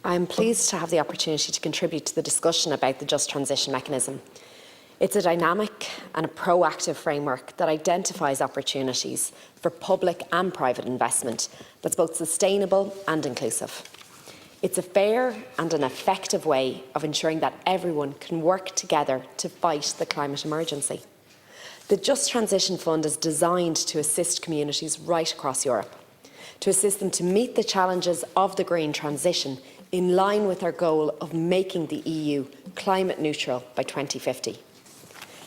I am pleased to have the opportunity to contribute to the discussion about the Just Transition Mechanism. It's a dynamic and a proactive framework that identifies opportunities for public and private investment that's both sustainable and inclusive. It's a fair and an effective way of ensuring that everyone can work together to fight the climate emergency. The Just Transition Fund is designed to assist communities right across Europe, to assist them to meet the challenges of the green transition in line with our goal of making the EU climate neutral by 2050.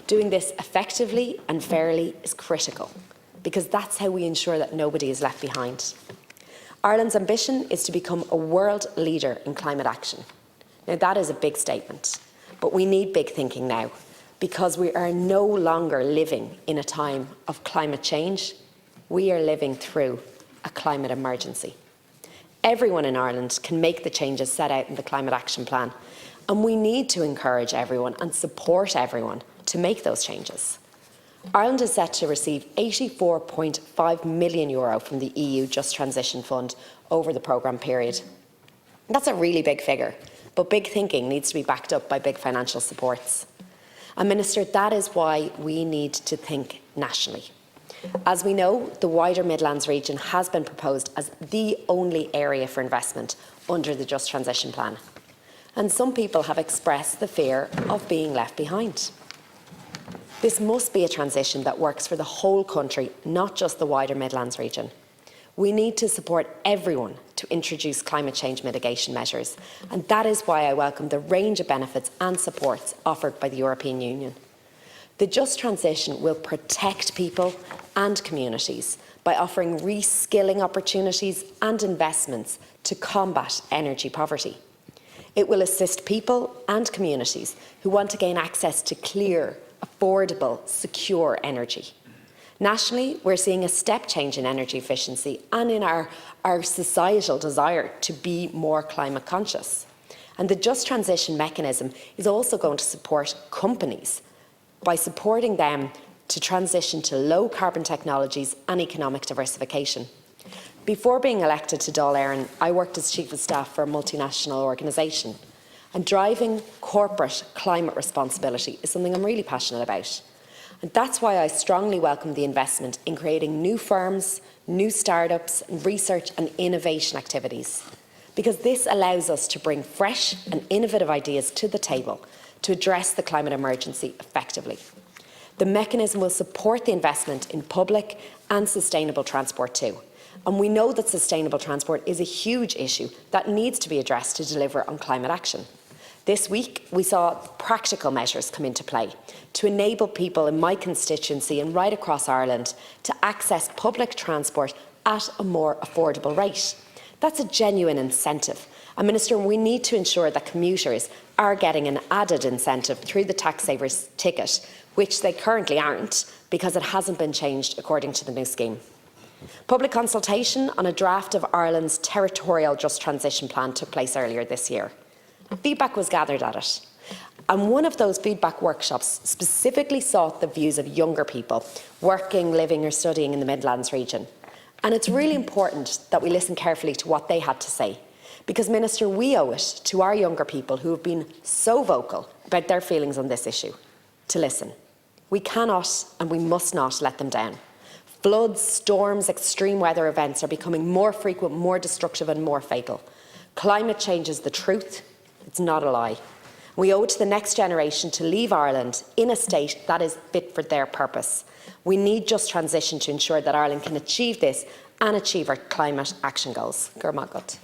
Doing this effectively and fairly is critical, because that's how we ensure that nobody is left behind. Ireland's ambition is to become a world leader in climate action. Now, that is a big statement, but we need big thinking now, because we are no longer living in a time of climate change. We are living through a climate emergency. Everyone in Ireland can make the changes set out in the Climate Action Plan, and we need to encourage everyone and support everyone to make those changes. Ireland is set to receive €84.5 million from the EU Just Transition Fund over the programme period. That's a really big figure, but big thinking needs to be backed up by big financial supports. And Minister, that is why we need to think nationally. As we know, the wider Midlands region has been proposed as the only area for investment under the Just Transition Plan. And some people have expressed the fear of being left behind. This must be a transition that works for the whole country, not just the wider Midlands region. We need to support everyone to introduce climate change mitigation measures, and that is why I welcome the range of benefits and supports offered by the European Union. The Just Transition will protect people and communities by offering reskilling opportunities and investments to combat energy poverty. It will assist people and communities who want to gain access to clear, affordable, secure energy. Nationally, we're seeing a step change in energy efficiency and in our societal desire to be more climate conscious. And the Just Transition mechanism is also going to support companies by supporting them to transition to low carbon technologies and economic diversification. Before being elected to Dáil Éireann, I worked as Chief of Staff for a multinational organisation. And driving corporate climate responsibility is something I'm really passionate about. And that's why I strongly welcome the investment in creating new firms, new startups, research and innovation activities. Because this allows us to bring fresh and innovative ideas to the table to address the climate emergency effectively. The mechanism will support the investment in public and sustainable transport too. And we know that sustainable transport is a huge issue that needs to be addressed to deliver on climate action. This week, we saw practical measures come into play to enable people in my constituency and right across Ireland to access public transport at a more affordable rate. That's a genuine incentive. And Minister, we need to ensure that commuters are getting an added incentive through the Taxsavers ticket, which they currently aren't because it hasn't been changed according to the new scheme. Public consultation on a draft of Ireland's territorial Just Transition Plan took place earlier this year. Feedback was gathered at it, and one of those feedback workshops specifically sought the views of younger people working, living or studying in the Midlands region. And it's really important that we listen carefully to what they had to say, because Minister, we owe it to our younger people who have been so vocal about their feelings on this issue to listen. We cannot and we must not let them down. Floods, storms, extreme weather events are becoming more frequent, more destructive and more fatal. Climate change is the truth. It's not a lie. We owe it to the next generation to leave Ireland in a state that is fit for their purpose. We need Just Transition to ensure that Ireland can achieve this and achieve our climate action goals. Gur Magat.